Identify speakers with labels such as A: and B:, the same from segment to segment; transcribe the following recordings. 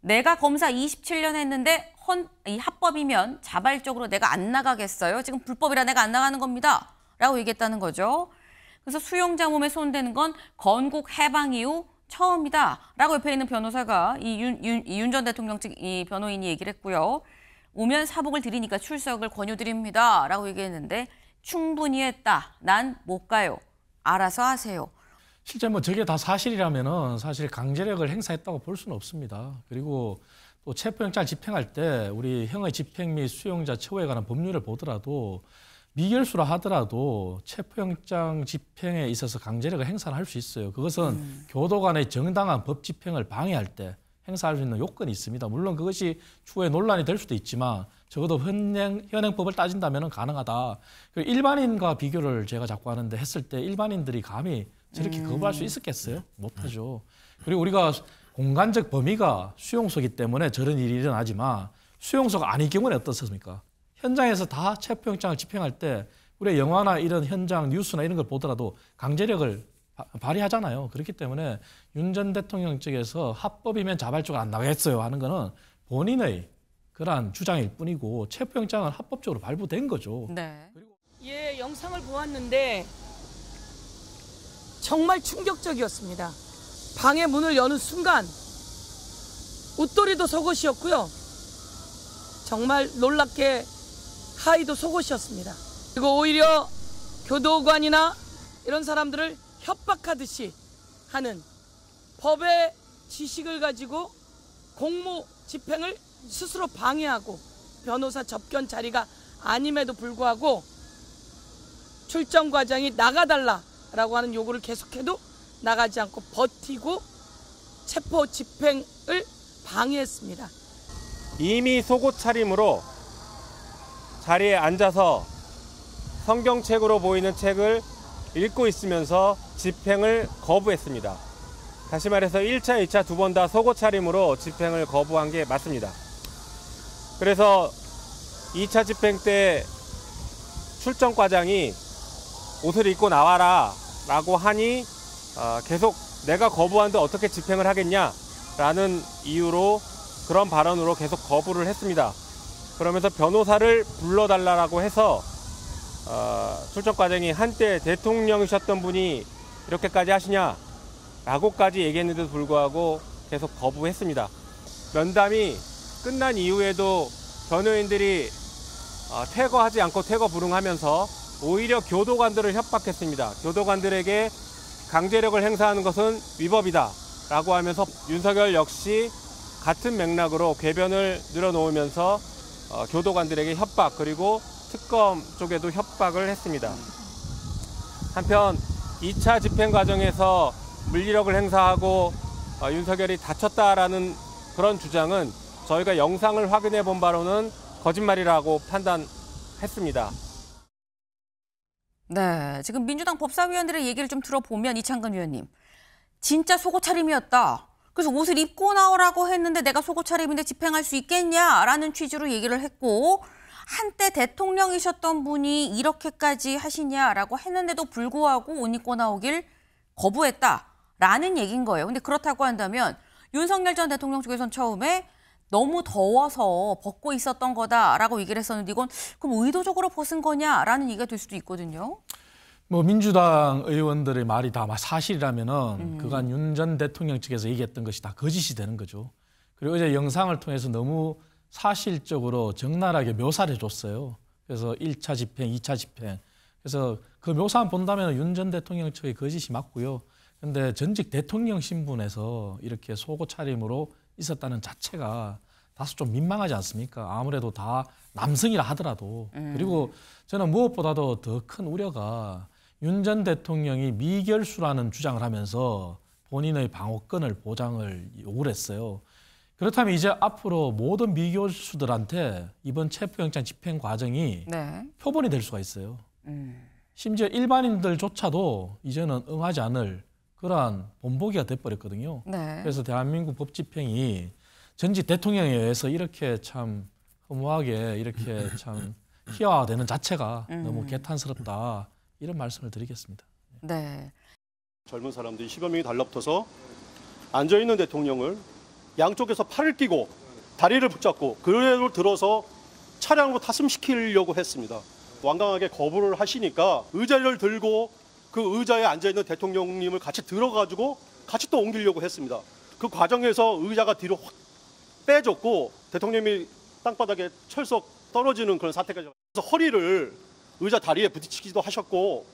A: 내가 검사 27년 했는데 이 합법이면 자발적으로 내가 안 나가겠어요? 지금 불법이라 내가 안 나가는 겁니다. 라고 얘기했다는 거죠. 그래서 수용자 몸에 손대는 건 건국 해방 이후 처음이다. 라고 옆에 있는 변호사가 윤 전 대통령 측 이 변호인이 얘기를 했고요. 오면 사복을 드리니까 출석을 권유드립니다. 라고 얘기했는데 충분히 했다. 난 못 가요. 알아서 하세요.
B: 실제 뭐 저게 다 사실이라면은 사실 강제력을 행사했다고 볼 수는 없습니다. 그리고 또 체포영장을 집행할 때 우리 형의 집행 및 수용자 처우에 관한 법률을 보더라도 미결수라 하더라도 체포영장 집행에 있어서 강제력을 행사를 할 수 있어요. 그것은 교도 간의 정당한 법 집행을 방해할 때 행사할 수 있는 요건이 있습니다. 물론 그것이 추후에 논란이 될 수도 있지만 적어도 현행법을 따진다면 가능하다. 일반인과 비교를 제가 자꾸 하는데 했을 때 일반인들이 감히 저렇게 거부할 수 있었겠어요? 못하죠. 그리고 우리가 공간적 범위가 수용소이기 때문에 저런 일이 일어나지만 수용소가 아닌 경우는 어떻습니까? 현장에서 다 체포영장을 집행할 때 우리 영화나 이런 현장 뉴스나 이런 걸 보더라도 강제력을 발휘하잖아요. 그렇기 때문에 윤 전 대통령 측에서 합법이면 자발적으로 안 나가겠어요 하는 거는 본인의 그러한 주장일 뿐이고 체포영장은 합법적으로 발부된 거죠.
A: 네.
C: 예, 영상을 보았는데 정말 충격적이었습니다. 방의 문을 여는 순간 웃돌이도 속옷이었고요. 정말 놀랍게 하의도 속옷이었습니다. 그리고 오히려 교도관이나 이런 사람들을 협박하듯이 하는 법의 지식을 가지고 공무 집행을 스스로 방해하고 변호사 접견 자리가 아님에도 불구하고 출정 과장이 나가달라라고 하는 요구를 계속해도 나가지 않고 버티고 체포 집행을 방해했습니다.
D: 이미 속옷 차림으로 자리에 앉아서 성경책으로 보이는 책을 읽고 있으면서 집행을 거부했습니다. 다시 말해서 1차, 2차 두 번 다 속옷 차림으로 집행을 거부한 게 맞습니다. 그래서 2차 집행 때 출정 과장이 옷을 입고 나와라 라고 하니 계속 내가 거부하는데 어떻게 집행을 하겠냐 라는 이유로 그런 발언으로 계속 거부를 했습니다. 그러면서 변호사를 불러달라고 해서 출정 과장이 한때 대통령이셨던 분이 이렇게까지 하시냐 라고까지 얘기했는데도 불구하고 계속 거부했습니다. 면담이 끝난 이후에도 변호인들이 퇴거하지 않고 퇴거 불응하면서 오히려 교도관들을 협박했습니다. 교도관들에게 강제력을 행사하는 것은 위법이다 라고 하면서 윤석열 역시 같은 맥락으로 궤변을 늘어놓으면서 교도관들에게 협박 그리고 특검 쪽에도 협박을 했습니다. 한편 2차 집행 과정에서 물리력을 행사하고 윤석열이 다쳤다라는 그런 주장은 저희가 영상을 확인해 본 바로는 거짓말이라고 판단했습니다.
A: 네, 지금 민주당 법사위원들의 얘기를 좀 들어보면 이창근 위원님, 진짜 속옷 차림이었다. 그래서 옷을 입고 나오라고 했는데 내가 속옷 차림인데 집행할 수 있겠냐라는 취지로 얘기를 했고 한때 대통령이셨던 분이 이렇게까지 하시냐라고 했는데도 불구하고 옷 입고 나오길 거부했다라는 얘기인 거예요. 근데 그렇다고 한다면 윤석열 전 대통령 쪽에선 처음에 너무 더워서 벗고 있었던 거다라고 얘기를 했었는데 이건 그럼 의도적으로 벗은 거냐라는 얘기가 될 수도 있거든요.
B: 뭐 민주당 의원들의 말이 다 사실이라면은 그간 윤 전 대통령 측에서 얘기했던 것이 다 거짓이 되는 거죠. 그리고 어제 영상을 통해서 너무 사실적으로 적나라하게 묘사를 해줬어요. 그래서 1차 집행, 2차 집행. 그래서 그 묘사만 본다면 윤 전 대통령 측의 거짓이 맞고요. 그런데 전직 대통령 신분에서 이렇게 속옷 차림으로 있었다는 자체가 다소 좀 민망하지 않습니까? 아무래도 다 남성이라 하더라도. 그리고 저는 무엇보다도 더 큰 우려가 윤 전 대통령이 미결수라는 주장을 하면서 본인의 방어권을 보장을 요구를 했어요. 그렇다면 이제 앞으로 모든 미결수들한테 이번 체포영장 집행 과정이 표본이 될 수가 있어요. 심지어 일반인들조차도 이제는 응하지 않을 그러한 본보기가 돼버렸거든요. 그래서 대한민국 법 집행이 전직 대통령에 의해서 이렇게 참 허무하게 이렇게 참 희화화되는 자체가 너무 개탄스럽다. 이런 말씀을 드리겠습니다.
A: 네.
E: 젊은 사람들이 10여 명이 달라붙어서 앉아있는 대통령을 양쪽에서 팔을 끼고 다리를 붙잡고 그대로 들어서 차량으로 탑승시키려고 했습니다. 완강하게 거부를 하시니까 의자를 들고 그 의자에 앉아있는 대통령님을 같이 들어가지고 같이 또 옮기려고 했습니다. 그 과정에서 의자가 뒤로 확 빼졌고 대통령이 땅바닥에 철썩 떨어지는 그런 사태까지 그래서 허리를 의자 다리에 부딪히기도 하셨고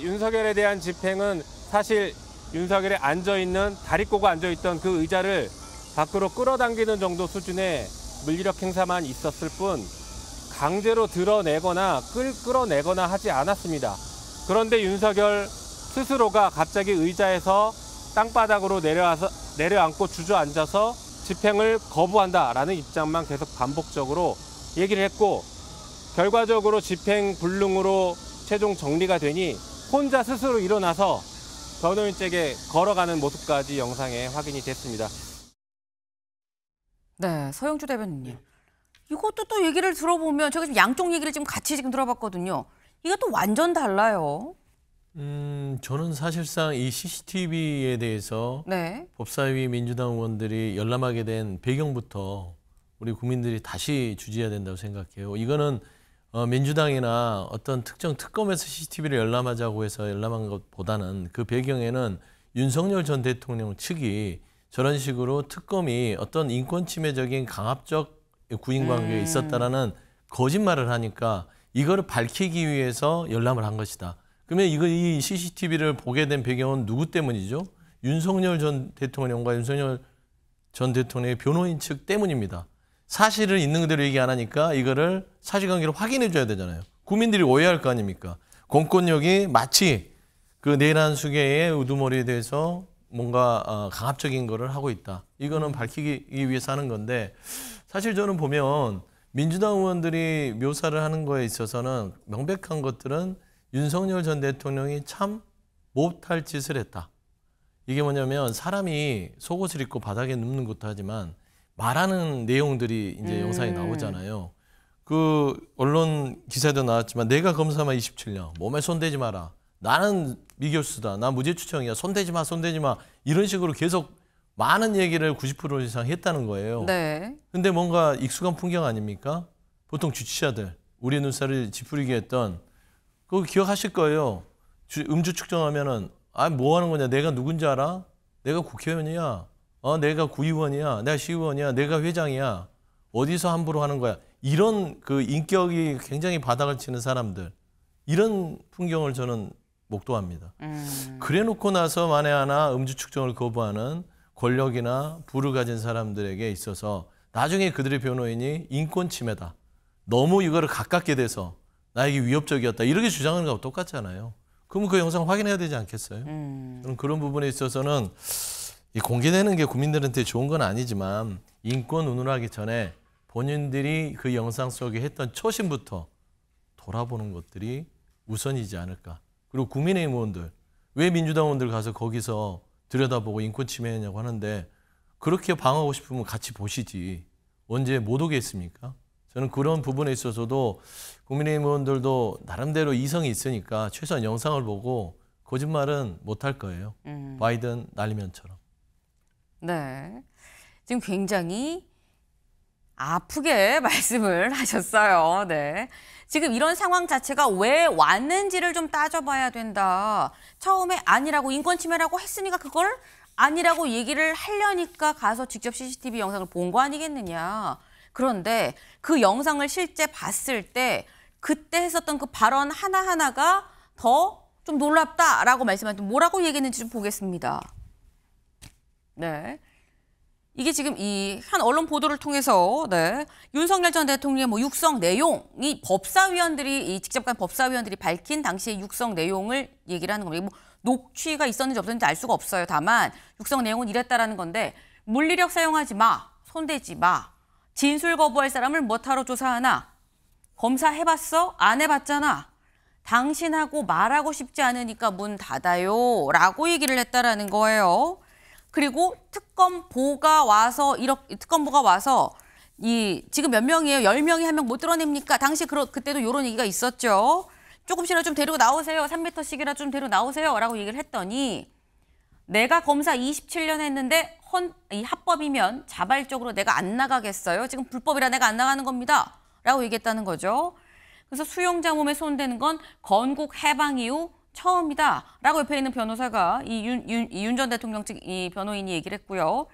D: 윤석열에 대한 집행은 사실 윤석열이 앉아있는 다리 꼬고 앉아있던 그 의자를 밖으로 끌어당기는 정도 수준의 물리력 행사만 있었을 뿐 강제로 드러내거나 끌어내거나 하지 않았습니다. 그런데 윤석열 스스로가 갑자기 의자에서 땅바닥으로 내려앉고 주저앉아서 집행을 거부한다라는 입장만 계속 반복적으로 얘기를 했고 결과적으로 집행 불능으로 최종 정리가 되니 혼자 스스로 일어나서 변호인에게 걸어가는 모습까지 영상에 확인이 됐습니다.
A: 네, 서영주 대변인님. 이것도 또 얘기를 들어보면 제가 지금 양쪽 얘기를 지금 같이 지금 들어봤거든요. 이것도 완전 달라요.
F: 저는 사실상 이 CCTV에 대해서
A: 네.
F: 법사위 민주당 의원들이 열람하게 된 배경부터 우리 국민들이 다시 주지해야 된다고 생각해요. 이거는 민주당이나 어떤 특정 특검에서 CCTV를 열람하자고 해서 열람한 것보다는 그 배경에는 윤석열 전 대통령 측이 저런 식으로 특검이 어떤 인권 침해적인 강압적 구인 관계에 있었다라는 거짓말을 하니까 이거를 밝히기 위해서 열람을 한 것이다. 그러면 이 CCTV를 보게 된 배경은 누구 때문이죠? 윤석열 전 대통령과 윤석열 전 대통령의 변호인 측 때문입니다. 사실을 있는 그대로 얘기 안 하니까 이거를 사실관계를 확인해 줘야 되잖아요. 국민들이 오해할 거 아닙니까? 공권력이 마치 그 내란 수계의 우두머리에 대해서 뭔가 강압적인 거를 하고 있다. 이거는 밝히기 위해서 하는 건데 사실 저는 보면 민주당 의원들이 묘사를 하는 거에 있어서는 명백한 것들은 윤석열 전 대통령이 참 못할 짓을 했다. 이게 뭐냐면 사람이 속옷을 입고 바닥에 눕는 것도 하지만 말하는 내용들이 이제 영상에 나오잖아요. 그 언론 기사에도 나왔지만 내가 검사만 27년 몸에 손대지 마라. 나는 미결수다. 나 무죄 추정이야. 손대지 마, 손대지 마. 이런 식으로 계속 많은 얘기를 90% 이상 했다는 거예요.
A: 네.
F: 근데 뭔가 익숙한 풍경 아닙니까? 보통 주치자들, 우리 눈살을 찌푸리게 했던 그거 기억하실 거예요. 음주 측정하면은 뭐 하는 거냐? 내가 누군지 알아? 내가 국회의원이야. 내가 구의원이야. 내가 시의원이야. 내가 회장이야. 어디서 함부로 하는 거야? 이런 그 인격이 굉장히 바닥을 치는 사람들. 이런 풍경을 저는 목도합니다. 그래놓고 나서 만에 하나 음주 측정을 거부하는 권력이나 부를 가진 사람들에게 있어서 나중에 그들의 변호인이 인권 침해다. 너무 이거를 가깝게 돼서 나에게 위협적이었다. 이렇게 주장하는 거하고 똑같잖아요. 그러면 그 영상 확인해야 되지 않겠어요? 저는 그런 부분에 있어서는 이 공개되는 게 국민들한테 좋은 건 아니지만 인권 운운하기 전에 본인들이 그 영상 속에 했던 초심부터 돌아보는 것들이 우선이지 않을까. 그리고 국민의힘 의원들, 왜 민주당 의원들 가서 거기서 들여다보고 인권 침해했냐고 하는데 그렇게 방어하고 싶으면 같이 보시지. 언제 못 오겠습니까? 저는 그런 부분에 있어서도 국민의힘 의원들도 나름대로 이성이 있으니까 최소한 영상을 보고 거짓말은 못할 거예요. 바이든 날리면처럼.
A: 네. 지금 굉장히 아프게 말씀을 하셨어요. 네. 지금 이런 상황 자체가 왜 왔는지를 좀 따져봐야 된다. 처음에 아니라고 인권 침해라고 했으니까 그걸 아니라고 얘기를 하려니까 가서 직접 CCTV 영상을 본 거 아니겠느냐. 그런데 그 영상을 실제 봤을 때 그때 했었던 그 발언 하나하나가 더 좀 놀랍다라고 말씀하셨는데 뭐라고 얘기했는지 좀 보겠습니다. 네. 이게 지금 이 한 언론 보도를 통해서 네, 윤석열 전 대통령의 뭐 육성 내용이 법사위원들이 직접 간 법사위원들이 밝힌 당시의 육성 내용을 얘기를 하는 겁니다. 뭐 녹취가 있었는지 없었는지 알 수가 없어요. 다만 육성 내용은 이랬다라는 건데 물리력 사용하지 마, 손대지 마, 진술 거부할 사람을 뭐하러 조사하나, 검사 해봤어? 안 해봤잖아. 당신하고 말하고 싶지 않으니까 문 닫아요. 라고 얘기를 했다라는 거예요. 그리고 특검보가 와서 이 지금 몇 명이에요? 10명이 한 명 못 드러냅니까? 당시 그때도 이런 얘기가 있었죠. 조금씩이라도 좀 데리고 나오세요. 3m씩이라도 좀 데리고 나오세요. 라고 얘기를 했더니 내가 검사 27년 했는데 이 합법이면 자발적으로 내가 안 나가겠어요. 지금 불법이라 내가 안 나가는 겁니다. 라고 얘기했다는 거죠. 그래서 수용자 몸에 손대는 건 건국 해방 이후 처음이다. 라고 옆에 있는 변호사가 윤 전 대통령 측 이 변호인이 얘기를 했고요.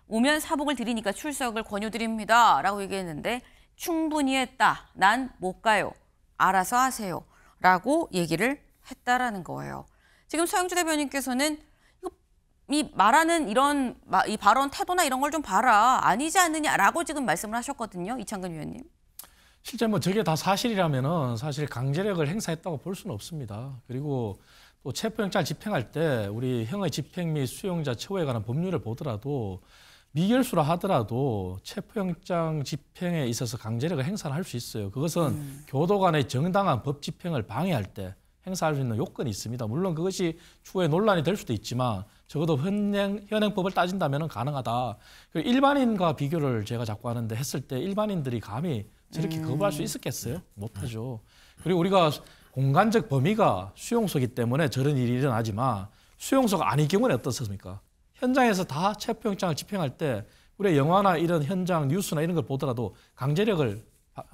A: 오면 사복을 드리니까 출석을 권유드립니다. 라고 얘기했는데 충분히 했다. 난 못 가요. 알아서 하세요. 라고 얘기를 했다라는 거예요. 지금 서영주 대변인께서는 이 말하는 이 발언 태도나 이런 걸 좀 봐라. 아니지 않느냐라고 지금 말씀을 하셨거든요. 이창근 위원님.
B: 실제 뭐 저게 다 사실이라면은 사실 강제력을 행사했다고 볼 수는 없습니다. 그리고 또 체포영장을 집행할 때 우리 형의 집행 및 수용자 처우에 관한 법률을 보더라도 미결수라 하더라도 체포영장 집행에 있어서 강제력을 행사를 할 수 있어요. 그것은 교도 간의 정당한 법 집행을 방해할 때 행사할 수 있는 요건이 있습니다. 물론 그것이 추후에 논란이 될 수도 있지만 적어도 현행법을 따진다면 가능하다. 일반인과 비교를 제가 자꾸 하는데 했을 때 일반인들이 감히 저렇게 거부할 수 있었겠어요? 못하죠. 그리고 우리가 공간적 범위가 수용소이기 때문에 저런 일이 일어나지만 수용소가 아닌 경우는 어떻습니까? 현장에서 다 체포영장을 집행할 때 우리 영화나 이런 현장 뉴스나 이런 걸 보더라도 강제력을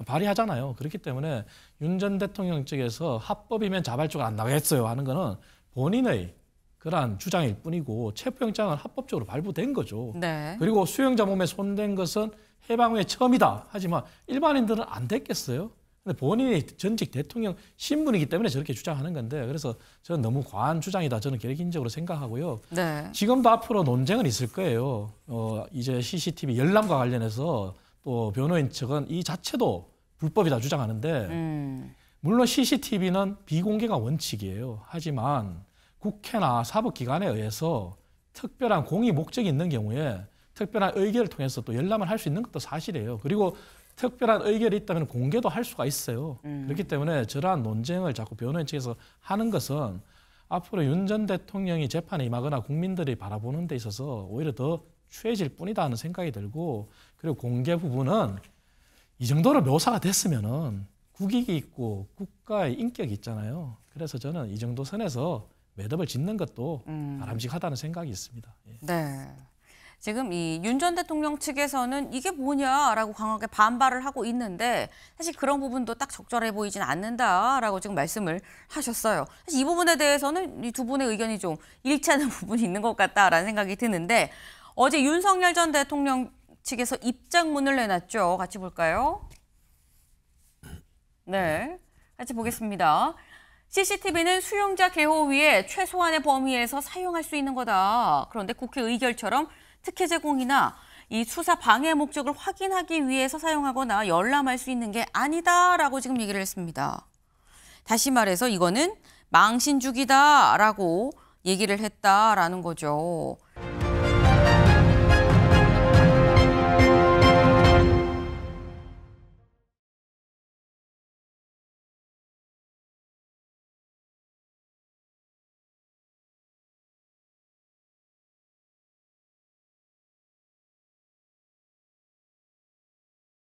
B: 발휘하잖아요. 그렇기 때문에 윤 전 대통령 측에서 합법이면 자발적으로 안 나가겠어요 하는 거는 본인의 그러한 주장일 뿐이고 체포영장은 합법적으로 발부된 거죠.
A: 네.
B: 그리고 수용자 몸에 손댄 것은 해방 후에 처음이다. 하지만 일반인들은 안 됐겠어요. 근데 본인이 전직 대통령 신분이기 때문에 저렇게 주장하는 건데 그래서 저는 너무 과한 주장이다. 저는 개인적으로 생각하고요.
A: 네.
B: 지금도 앞으로 논쟁은 있을 거예요. 이제 CCTV 열람과 관련해서 또 변호인 측은 이 자체도 불법이다 주장하는데 물론 CCTV는 비공개가 원칙이에요. 하지만 국회나 사법기관에 의해서 특별한 공의 목적이 있는 경우에 특별한 의결을 통해서 또 열람을 할 수 있는 것도 사실이에요. 그리고 특별한 의결이 있다면 공개도 할 수가 있어요. 그렇기 때문에 저러한 논쟁을 자꾸 변호인 측에서 하는 것은 앞으로 윤 전 대통령이 재판에 임하거나 국민들이 바라보는 데 있어서 오히려 더 추해질 뿐이다 하는 생각이 들고 그리고 공개 부분은 이 정도로 묘사가 됐으면은 국익이 있고 국가의 인격이 있잖아요. 그래서 저는 이 정도 선에서 매듭을 짓는 것도 바람직하다는 생각이 있습니다. 예.
A: 네. 지금 이 윤 전 대통령 측에서는 이게 뭐냐라고 강하게 반발을 하고 있는데 사실 그런 부분도 딱 적절해 보이진 않는다라고 지금 말씀을 하셨어요. 사실 이 부분에 대해서는 이 두 분의 의견이 좀 일치하는 부분이 있는 것 같다라는 생각이 드는데 어제 윤석열 전 대통령 측에서 입장문을 내놨죠. 같이 볼까요? 네, 같이 보겠습니다. CCTV는 수용자 개호 위에 최소한의 범위에서 사용할 수 있는 거다. 그런데 국회 의결처럼 특혜 제공이나 이 수사 방해 목적을 확인하기 위해서 사용하거나 열람할 수 있는 게 아니다라고 지금 얘기를 했습니다. 다시 말해서 이거는 망신주기다라고 얘기를 했다라는 거죠.